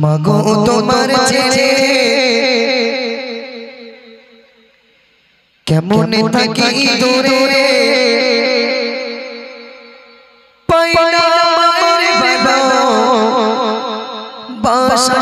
মাগো তোমার ছেড়ে কেমন থাকি দূরে পাইনা মায়ের বাসা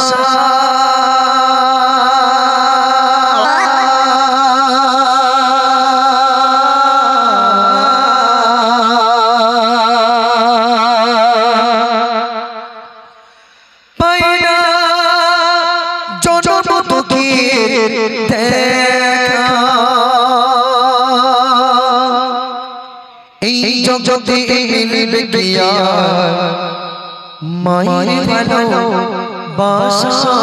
জগতে মিলবে কিয়া মায়ের ভালোবাসা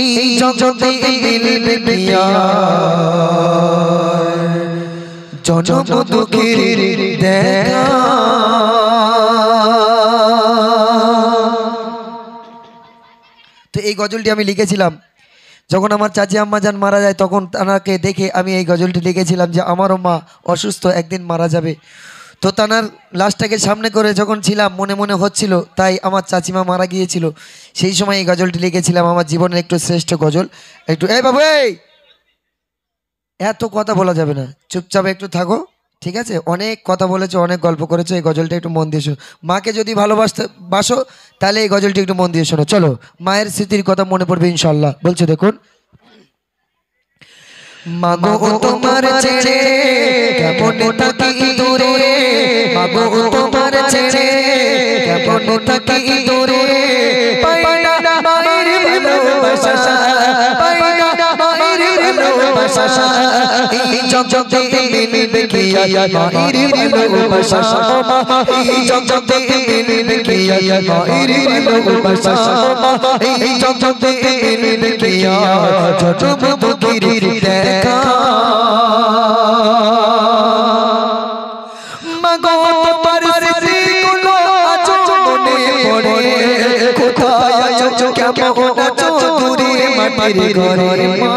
এই জগতে মিলবে কিয়া জনম দুঃখের দেখা। তো এই গজলটি আমি লিখেছিলাম যখন আমার চাচি আম্মাজান মারা যায়, তখন তানাকে দেখে আমি এই গজলটি লিখেছিলাম যে আমারও মা অসুস্থ, একদিন মারা যাবে। তো তানার লাশটাকে সামনে করে যখন ছিলাম মনে মনে হচ্ছিল, তাই আমার চাচিমা মারা গিয়েছিল, সেই সময় এই গজলটি লিখেছিলাম। আমার জীবনের একটু শ্রেষ্ঠ গজল। একটু এই বাবু এই এত কথা বলা যাবে না, চুপচাপ একটু থাকো, ঠিক আছে? অনেক কথা বলেছো, অনেক গল্প করেছো, এই গজলটা একটু মন দিয়ে শোনো। মাকে যদি ভালোবাসো তাহলে এই গজলটি একটু মন দিয়ে শোনো। চলো, মায়ের স্মৃতির কথা মনে পড়বে ইনশাল্লাহ। বলছো দেখুন, মাগো তোমার ছেড়ে কেমন থাকি দূরে, মাগো তোমার ছেড়ে কেমন থাকি দূরে পাইনা মায়ের ভালোবাসা, পাইনা মায়ের ভালোবাসা এই জগতে মিলবে কিয়া মায়ের ভালোবাসা, এই জগতে মিলবে কিয়া মায়ের ভালোবাসা, এই জগতে মিলবে কিয়া জনম দুঃখের দেখা। মাগো তোমার স্মৃতিগুলো আজ মনে পড়ে, কোথায় আছো কেমন আছো দূরে মাটির ঘরে মা,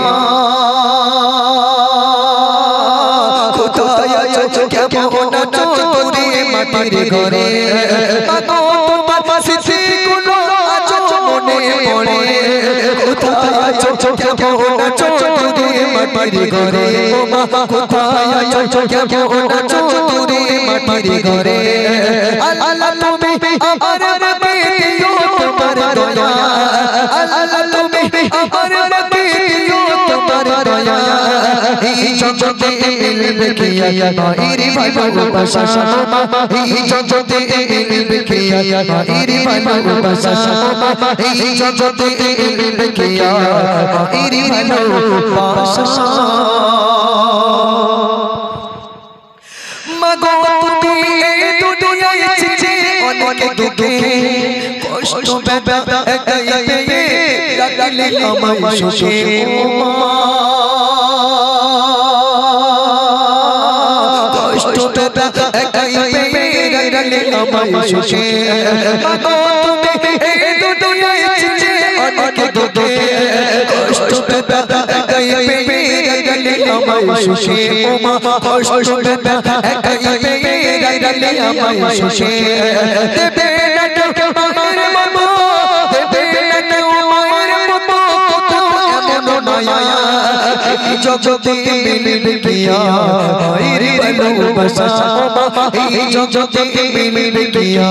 কোথায় আছো কেমন আছো দূরে মাটির ঘরে। মাগো তোমার স্মৃতিগুলো আজ মনে পড়ে, কোথায় আছো কেমন আছো দূরে মাটির ঘরে মা, কোথায় আছো কেমন আছো দূরে মাটির ঘরে। আল্লাহ তুমি আমার মাকে দিও তোমার দয়া, আল্লাহ তুমি আমার মাকে দিও তোমার দয়া, এই জগতে মিলবে কিয়া মায়ের ভালোবাসা, এই জগতে মিলবে কিয়া মায়ের ভালোবাসা, এই জগতে মিলবে কিয়া মায়ের ভালোবাসা। মাগো তুমি এই দুনিয়ায় ছিলে অনেক দুঃখে কষ্ট ব্যথা একাই পেয়ে রাখলে আমায় সুখে মা, কষ্ট ব্যথা একাই পেয়ে রাখলে আমায় সুখে। মাগো তুমি এই দুনিয়ায় ছিলে অনেক দুঃখে কষ্ট ব্যথা একাই পেয়ে রাখলে আমায় সুখে মা, কষ্ট ব্যথা একাই পেয়ে রাখলে আমায় সুখে। দেবে না কেউ মায়ের মতো, দেবে না কেউ মায়ের মতো এমন মায়া, এই জগতে মিলবে কিয়া মায়ের ভালোবাসা, এই জগতে মিলবে কিয়া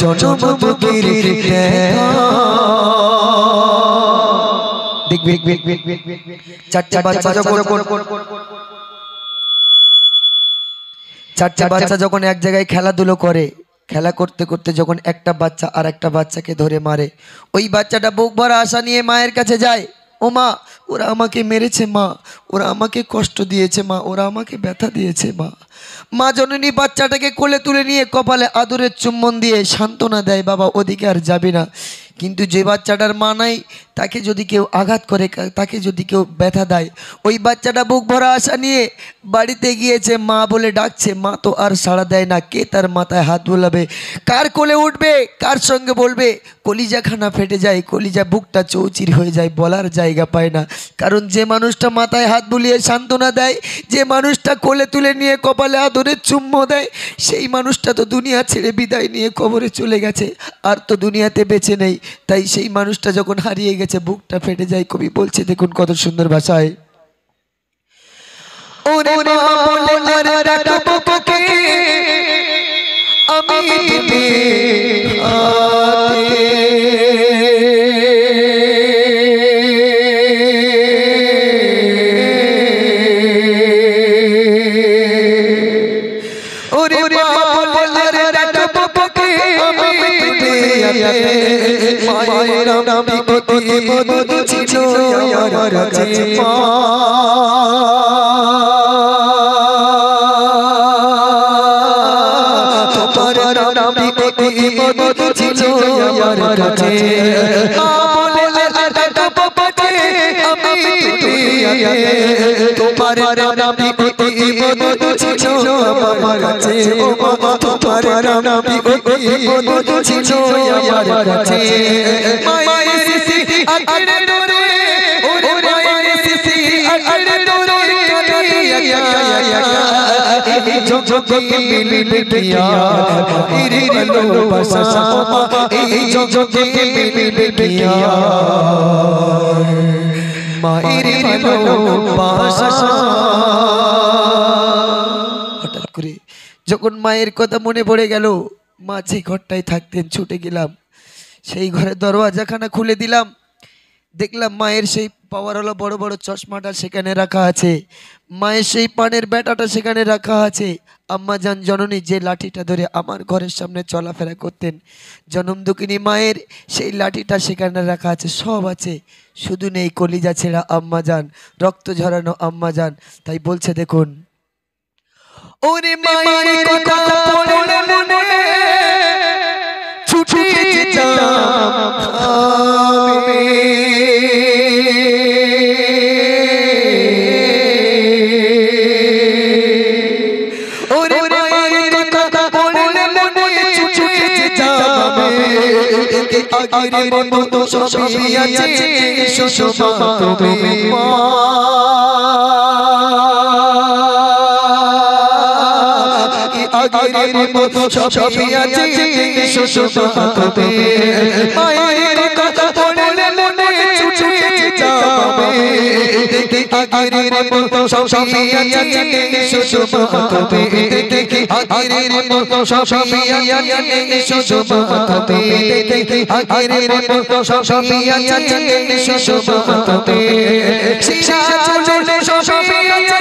জনম দুঃখের দেখা। চারটে বাচ্চা যখন এক জায়গায় খেলাধুলো করে, খেলা করতে করতে যখন একটা বাচ্চা আর একটা বাচ্চাকে ধরে মারে, ওই বাচ্চাটা বুক ভরা আশা নিয়ে মায়ের কাছে যায়, ও মা ওরা আমাকে মেরেছে মা, ওরা আমাকে কষ্ট দিয়েছে মা, ওরা আমাকে ব্যথা দিয়েছে মা। মা জননী বাচ্চাটাকে কোলে তুলে নিয়ে কপালে আদরের চুম্বন দিয়ে সান্ত্বনা দেয়, বাবা ওদিকে আর যাবি না। কিন্তু যে বাচ্চাটার মা নাই তাকে যদি কেউ আঘাত করে, তাকে যদি কেউ ব্যথা দেয়, ওই বাচ্চাটা বুক ভরা আশা নিয়ে বাড়িতে গিয়েছে, মা বলে ডাকছে, মা তো আর সাড়া দেয় না। কে তার মাথায় হাত বোলাবে, কার কোলে উঠবে, কার সঙ্গে বলবে? কলিজাখানা ফেটে যায়, কলিজা বুকটা চৌচির হয়ে যায়, বলার জায়গা পায় না। কারণ যে মানুষটা মাথায় হাত বুলিয়ে সান্ত্বনা দেয়, যে মানুষটা কোলে তুলে নিয়ে কপালে আদরে চুম্বো দেয়, সেই মানুষটা তো দুনিয়া ছেড়ে বিদায় নিয়ে কবরে চলে গেছে, আর তো দুনিয়াতে বেঁচে নেই। তাই সেই মানুষটা যখন হারিয়ে গেছে, বুকটা ফেটে যায়। কবি বলছে, দেখুন কত সুন্দর ভাষায়, ওরে মা বলে আর ডাকবো কাকে, আমি তুমি মায়ের নামে অতি মধু ছিল আমার কাছে, মা তোমার নামে অতি মধু ছিল আমার কাছে, মা বলে আর ডাকবো কাকে, আমি তোমার নামে অতি মধু ছিল আমার কাছে, ও মা তোমার নামে অতি মধু ছিল আমার কাছে। মায়ের সিসি আরে তোরে, ওরে মায়ের সিসি আরে তোরে কাটিয়া এই জগতে মিলবে পিয়া, ইরে ভালোবাসা এই জগতে মিলবে পিয়া, মায়ের ভালোবাসা। হঠাৎ করে যখন মায়ের কথা মনে পড়ে গেল, মা যে ঘরটায় থাকতেন, ছুটে গেলাম, সেই ঘরের দরওয়াজাখানা খুলে দিলাম, দেখলাম মায়ের সেই পাওয়ারওয়ালা বড় বড় চশমাটা সেখানে রাখা আছে, মায়ের সেই পানের ব্যাটাটা সেখানে রাখা আছে, আম্মা জান জননী যে লাঠিটা ধরে আমার ঘরের সামনে চলাফেরা করতেন, জনম দুঃখিনী মায়ের সেই লাঠিটা সেখানে রাখা আছে, সব আছে, শুধু নেই কলিজা ছেঁড়া আম্মা জান, রক্ত ঝরানো আম্মা জান। তাই বলছে, দেখুন, ওরে মায়ের কথা পড়লে মনে ছুটে যেতাম আমি, ওরে মায়ের কথা পড়লে মনে ছুটে যেতাম আমি, আগের মতো সবই আছে, সুষমা তুমি মা, আগের মতো সবই আছে, সুষমা তুমি মায়ের কথা পড়লে মনে ছুটে যেতাম আমি, আগের মতো সবই আছে, সুষমা তুমি, আগের মতো সবই আছে, সুষমা তুমি, আগের মতো সবই আছে, সুষমা তুমি, শিশা চলে সবই আছে,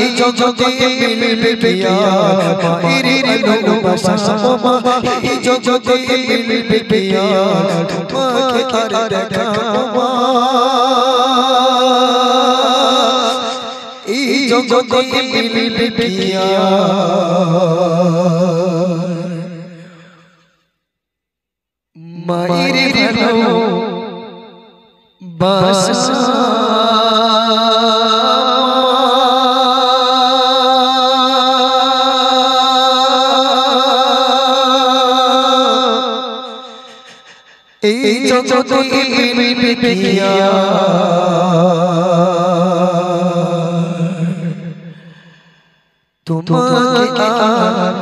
এই জগতে মিলবে পিয়া, মায়ের ভালোবাসা, এই জগতে মিলবে পিয়া, তোমাকে আর দেখাবো, এই জগতে মিলবে পিয়া, মায়ের ভালোবাসা। এই জগতে মিলবে পিয়া, তোমাকে আর